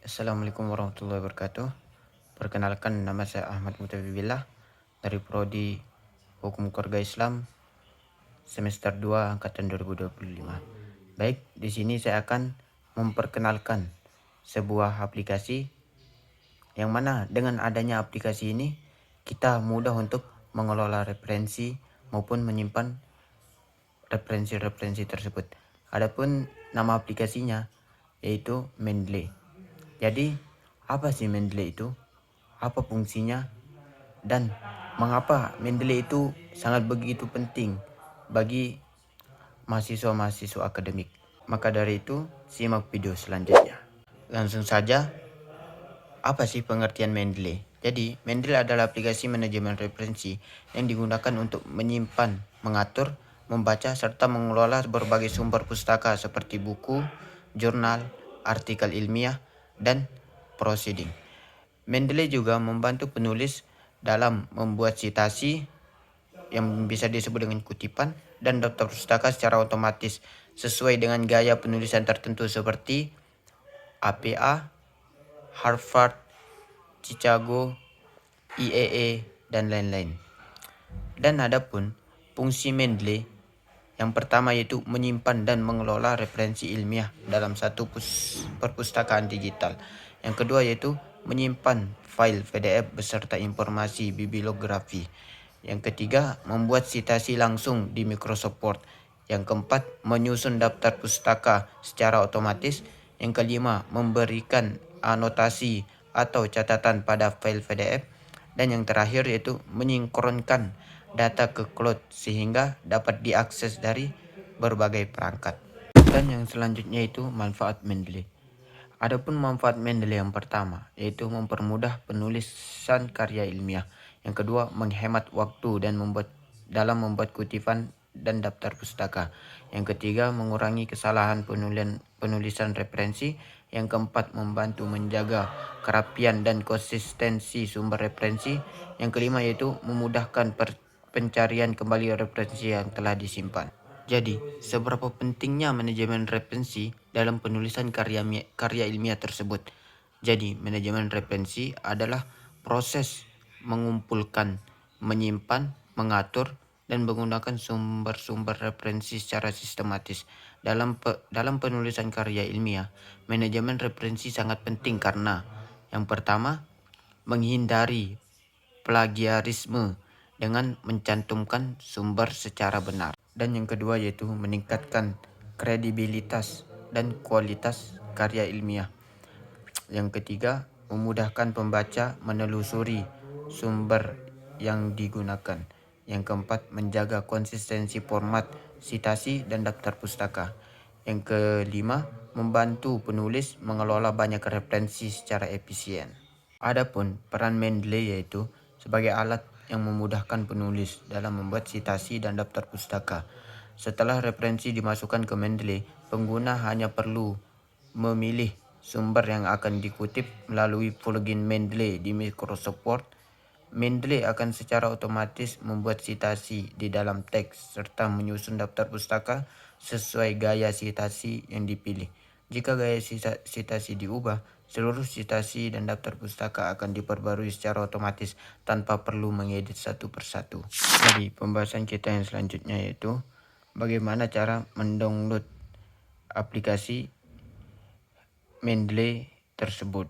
Assalamualaikum warahmatullahi wabarakatuh. Perkenalkan, nama saya Ahmad Mutafibillah dari Prodi Hukum Keluarga Islam semester 2 angkatan 2025. Baik, di sini saya akan memperkenalkan sebuah aplikasi yang mana dengan adanya aplikasi ini kita mudah untuk mengelola referensi maupun menyimpan referensi-referensi tersebut. Adapun nama aplikasinya yaitu Mendeley. Jadi, apa sih Mendeley itu? Apa fungsinya? Dan mengapa Mendeley itu sangat begitu penting bagi mahasiswa-mahasiswa akademik? Maka dari itu, simak video selanjutnya. Langsung saja, apa sih pengertian Mendeley? Jadi, Mendeley adalah aplikasi manajemen referensi yang digunakan untuk menyimpan, mengatur, membaca, serta mengelola berbagai sumber pustaka seperti buku, jurnal, artikel ilmiah, dan proceeding. Mendeley juga membantu penulis dalam membuat citasi yang bisa disebut dengan kutipan dan daftar pustaka secara otomatis sesuai dengan gaya penulisan tertentu seperti APA, Harvard, Chicago, IEE, dan lain-lain. Dan adapun fungsi Mendeley yang pertama yaitu menyimpan dan mengelola referensi ilmiah dalam satu perpustakaan digital. Yang kedua yaitu menyimpan file PDF beserta informasi bibliografi. Yang ketiga, membuat citasi langsung di Microsoft Word. Yang keempat, menyusun daftar pustaka secara otomatis. Yang kelima, memberikan anotasi atau catatan pada file PDF. Dan yang terakhir yaitu menyinkronkan data ke cloud sehingga dapat diakses dari berbagai perangkat. Dan yang selanjutnya itu manfaat Mendeley. Adapun manfaat Mendeley yang pertama yaitu mempermudah penulisan karya ilmiah. Yang kedua, menghemat waktu dan membuat kutipan dan daftar pustaka. Yang ketiga, mengurangi kesalahan penulisan referensi. Yang keempat, membantu menjaga kerapian dan konsistensi sumber referensi. Yang kelima yaitu memudahkan pencarian kembali referensi yang telah disimpan. Jadi, seberapa pentingnya manajemen referensi dalam penulisan karya ilmiah tersebut? Jadi, manajemen referensi adalah proses mengumpulkan, menyimpan, mengatur, dan menggunakan sumber-sumber referensi secara sistematis. Dalam penulisan karya ilmiah, manajemen referensi sangat penting karena yang pertama, menghindari plagiarisme dengan mencantumkan sumber secara benar. Dan yang kedua yaitu meningkatkan kredibilitas dan kualitas karya ilmiah. Yang ketiga, memudahkan pembaca menelusuri sumber yang digunakan. Yang keempat, menjaga konsistensi format, citasi, dan daftar pustaka. Yang kelima, membantu penulis mengelola banyak referensi secara efisien. Adapun peran Mendeley yaitu sebagai alat yang memudahkan penulis dalam membuat citasi dan daftar pustaka. Setelah referensi dimasukkan ke Mendeley, pengguna hanya perlu memilih sumber yang akan dikutip melalui plugin Mendeley di Microsoft Word. Mendeley akan secara otomatis membuat citasi di dalam teks serta menyusun daftar pustaka sesuai gaya citasi yang dipilih. Jika gaya citasi diubah, seluruh citasi dan daftar pustaka akan diperbarui secara otomatis tanpa perlu mengedit satu persatu. Jadi, pembahasan kita yang selanjutnya yaitu bagaimana cara mendownload aplikasi Mendeley tersebut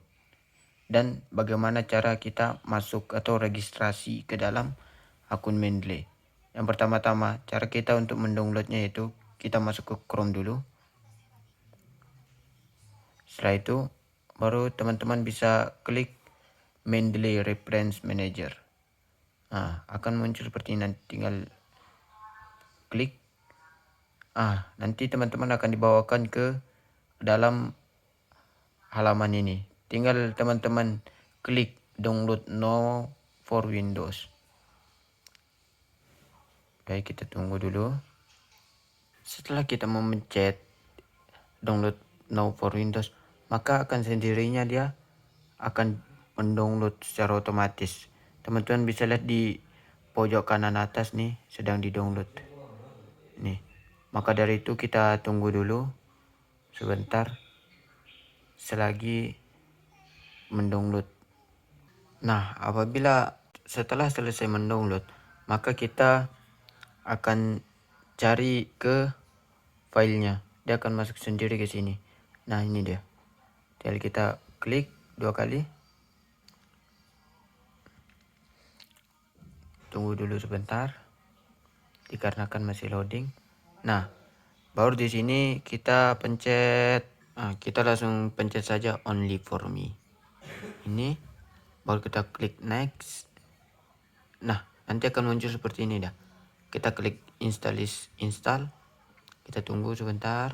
dan bagaimana cara kita masuk atau registrasi ke dalam akun Mendeley. Yang pertama-tama, cara kita untuk mendownloadnya yaitu kita masuk ke Chrome dulu. Setelah itu, baru teman-teman bisa klik Mendeley Reference Manager. Nah, akan muncul seperti ini, tinggal klik. Nanti teman-teman akan dibawakan ke dalam halaman ini. Tinggal teman-teman klik download now for Windows. Baik, kita tunggu dulu. Setelah kita memencet download now for Windows, maka akan sendirinya dia akan mendownload secara otomatis. Teman-teman bisa lihat di pojok kanan atas nih, sedang di-download. Nih. Maka dari itu kita tunggu dulu sebentar selagi mendownload. Nah, apabila setelah selesai mendownload, maka kita akan cari ke filenya. Dia akan masuk sendiri ke sini. Nah, ini dia. Tinggal kita klik 2 kali. Tunggu dulu sebentar, dikarenakan masih loading. Nah, baru di sini kita pencet. Kita langsung pencet saja only for me. Ini, baru kita klik next. Nah, nanti akan muncul seperti ini dah. Kita klik install. Kita tunggu sebentar.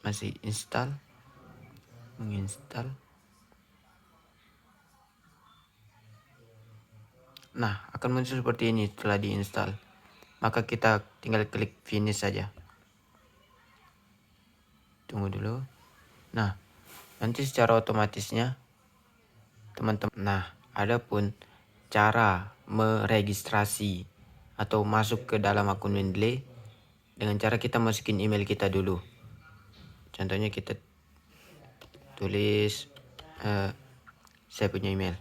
Masih menginstal. Nah, akan muncul seperti ini setelah diinstal. Maka kita tinggal klik finish saja. Tunggu dulu. Nah, nanti secara otomatisnya teman-teman. Nah, adapun cara meregistrasi atau masuk ke dalam akun Mendeley dengan cara kita masukin email kita dulu. Contohnya kita tulis saya punya email.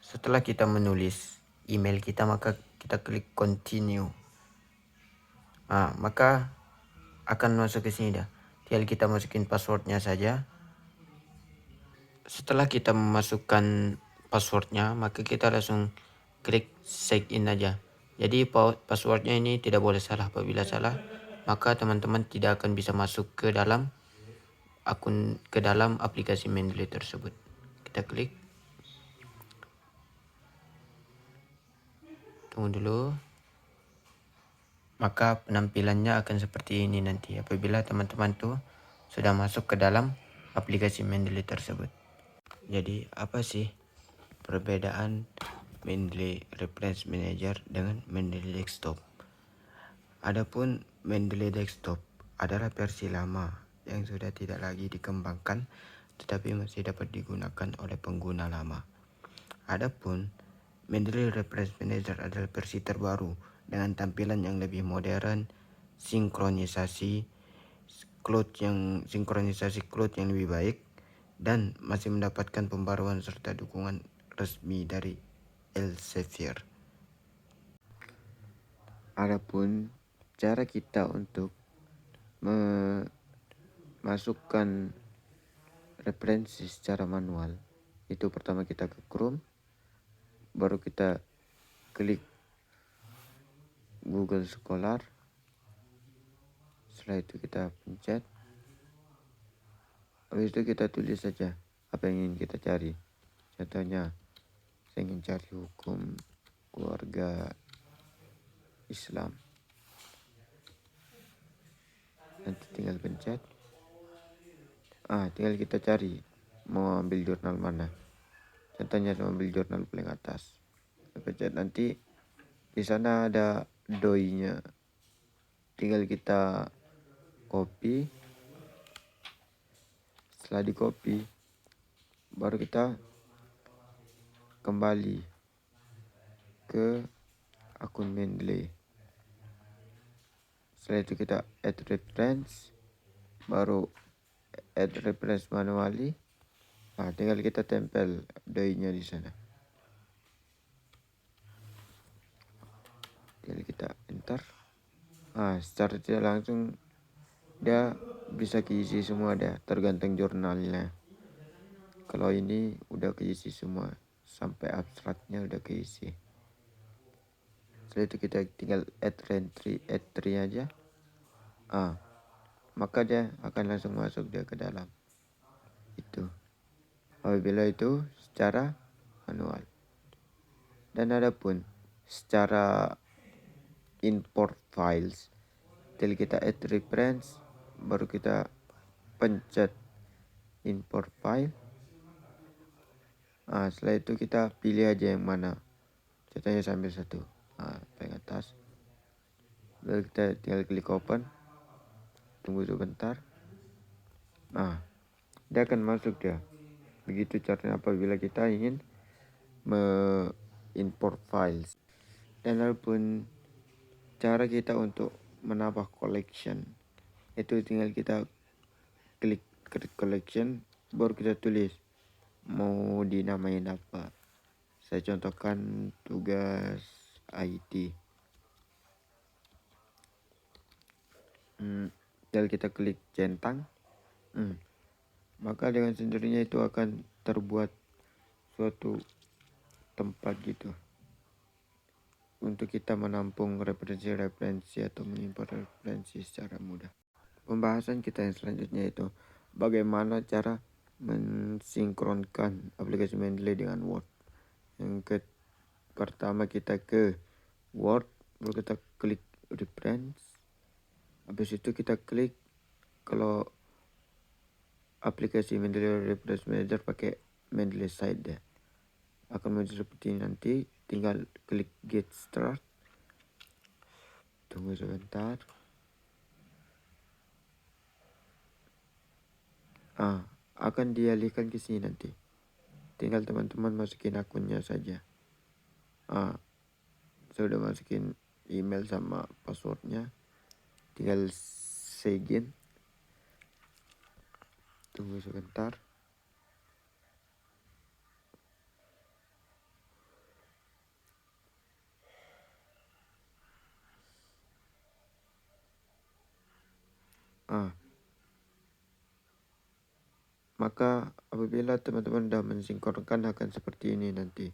Setelah kita menulis email kita, maka kita klik continue. Maka akan masuk ke sini dah. Tinggal kita masukin passwordnya saja. Setelah kita memasukkan passwordnya, maka kita langsung klik sign in aja. Jadi passwordnya ini tidak boleh salah. Apabila salah, maka teman-teman tidak akan bisa masuk ke dalam aplikasi Mendeley tersebut. Kita klik. Tunggu dulu. Maka penampilannya akan seperti ini nanti apabila teman-teman tuh sudah masuk ke dalam aplikasi Mendeley tersebut. Jadi apa sih perbedaan Mendeley Reference Manager dengan Mendeley Desktop? Adapun Mendeley Desktop adalah versi lama yang sudah tidak lagi dikembangkan tetapi masih dapat digunakan oleh pengguna lama. Adapun Mendeley Reference Manager adalah versi terbaru dengan tampilan yang lebih modern, sinkronisasi cloud yang lebih baik, dan masih mendapatkan pembaruan serta dukungan resmi dari Elsevier. Adapun cara kita untuk memasukkan referensi secara manual, itu pertama kita ke Chrome, baru kita klik Google Scholar. Setelah itu kita pencet. Habis itu kita tulis saja apa yang ingin kita cari. Contohnya, saya ingin cari hukum keluarga Islam. Nanti tinggal pencet. Tinggal kita cari mau ambil jurnal mana. Contohnya mau ambil jurnal paling atas. Pencet, nanti di sana ada doi-nya. Tinggal kita copy. Setelah di copy, baru kita kembali ke akun Mendeley. Setelah itu kita add reference, baru add reference manually. Tinggal kita tempel doi-nya di sana. Tinggal kita enter. Secara tidak langsung dia bisa keisi semua, dia tergantung jurnalnya. Kalau ini udah keisi semua, sampai abstraknya udah keisi. Setelah itu kita tinggal add entry aja. Maka dia akan langsung masuk dia ke dalam itu. Apabila itu secara manual. Dan adapun secara import files, tinggal kita add reference, baru kita pencet import file. Setelah itu kita pilih aja yang mana. Contohnya sambil satu. Paling atas. Lalu kita tinggal klik open. Tunggu sebentar. Dia akan masuk dia. Begitu caranya apabila kita ingin import files. Dan adapun cara kita untuk menambah collection, Itu tinggal kita klik create collection, baru kita tulis mau dinamain apa. Saya contohkan tugas IT. Tinggal kita klik centang, maka dengan sendirinya itu akan terbuat suatu tempat gitu untuk kita menampung referensi-referensi atau mengimpor referensi secara mudah. Pembahasan kita yang selanjutnya itu bagaimana cara mensinkronkan aplikasi Mendeley dengan Word. Yang pertama kita ke Word, lalu kita klik reference. Habis itu kita klik, kalau aplikasi Mendeley Reference Manager pakai Mendeley Site ya. Akan muncul seperti ini nanti, tinggal klik get start. Tunggu sebentar. Akan dialihkan ke sini nanti. Tinggal teman-teman masukin akunnya saja. Saya udah masukin email sama passwordnya, tinggal sign. Tunggu sebentar. Maka apabila teman-teman sudah mensinkronkan akan seperti ini nanti.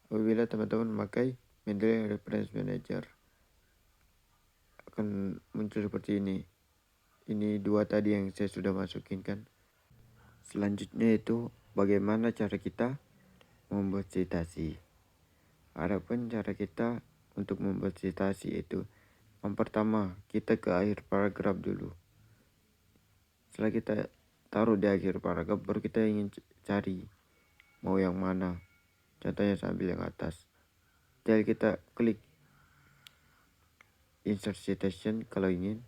Apabila teman-teman memakai Mendeley Reference Manager akan muncul seperti ini. Ini dua tadi yang saya sudah masukin kan. Selanjutnya itu bagaimana cara kita membuat citasi. Adapun cara kita untuk membuat citasi itu, yang pertama kita ke akhir paragraf dulu. Setelah kita taruh di akhir paragraf, baru kita ingin cari mau yang mana. Contohnya sambil yang atas. Jadi kita klik insert citation kalau ingin,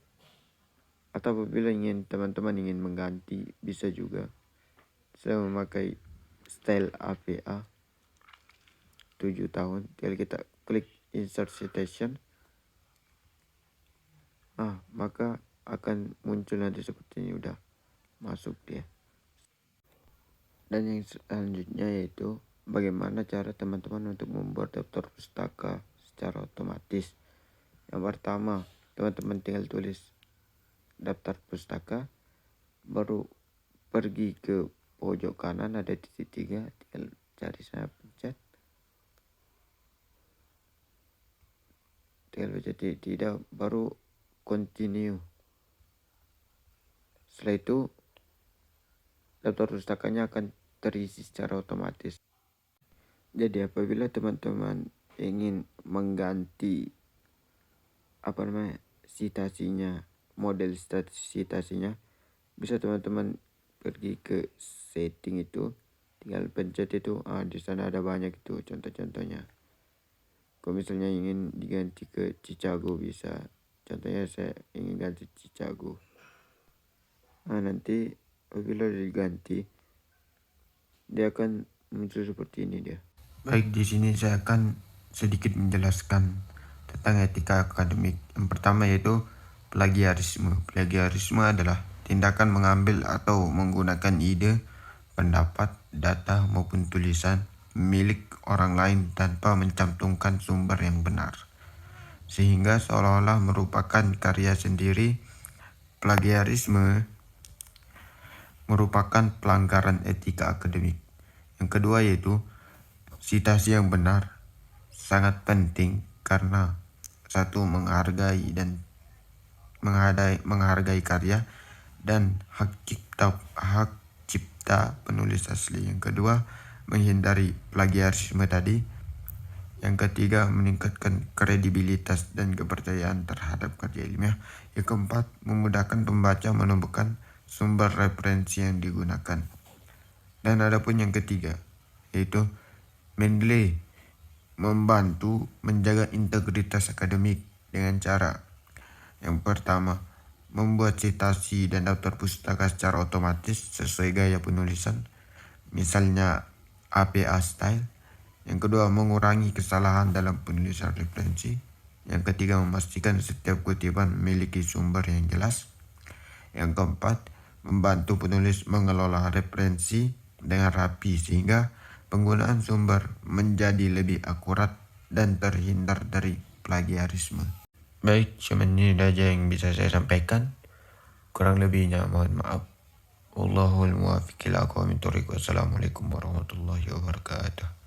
atau apabila teman-teman ingin mengganti bisa juga. Saya memakai style APA 7 tahun. Tinggal kita klik insert citation. Maka akan muncul nanti seperti ini, udah masuk dia. Dan yang selanjutnya yaitu bagaimana cara teman-teman untuk membuat daftar pustaka secara otomatis. Yang pertama, teman-teman tinggal tulis daftar pustaka, baru pergi ke pojok kanan ada titik 3, tinggal cari, saya pencet. Tinggal pencet titik 3, baru continue. Setelah itu daftar pustakanya akan terisi secara otomatis. Jadi apabila teman-teman ingin mengganti citasinya, model citasinya, bisa teman-teman pergi ke setting itu, tinggal pencet itu. Di sana ada banyak itu contoh-contohnya. Kalau misalnya ingin diganti ke Chicago bisa. Contohnya saya ingin ganti Chicago. Nanti apabila diganti, dia akan muncul seperti ini dia. Baik, di sini saya akan sedikit menjelaskan tentang etika akademik. Yang pertama yaitu plagiarisme. Plagiarisme adalah tindakan mengambil atau menggunakan ide, pendapat, data maupun tulisan milik orang lain tanpa mencantumkan sumber yang benar, sehingga seolah-olah merupakan karya sendiri. Plagiarisme merupakan pelanggaran etika akademik. Yang kedua yaitu citasi yang benar. Sangat penting karena satu, menghargai karya dan hak cipta penulis asli. Yang kedua, menghindari plagiarisme tadi. Yang ketiga, meningkatkan kredibilitas dan kepercayaan terhadap karya ilmiah. Yang keempat, memudahkan pembaca menemukan sumber referensi yang digunakan. Dan adapun yang ketiga, yaitu Mendeley membantu menjaga integritas akademik dengan cara yang pertama, membuat citasi dan daftar pustaka secara otomatis sesuai gaya penulisan, misalnya APA style. Yang kedua, mengurangi kesalahan dalam penulisan referensi. Yang ketiga, memastikan setiap kutipan memiliki sumber yang jelas. Yang keempat, membantu penulis mengelola referensi dengan rapi sehingga penggunaan sumber menjadi lebih akurat dan terhindar dari plagiarisme. Baik, cuman ini aja yang bisa saya sampaikan. Kurang lebihnya mohon maaf. Wallahul muwaffiq ila aqwamit thoriq. Wassalamualaikum warahmatullahi wabarakatuh.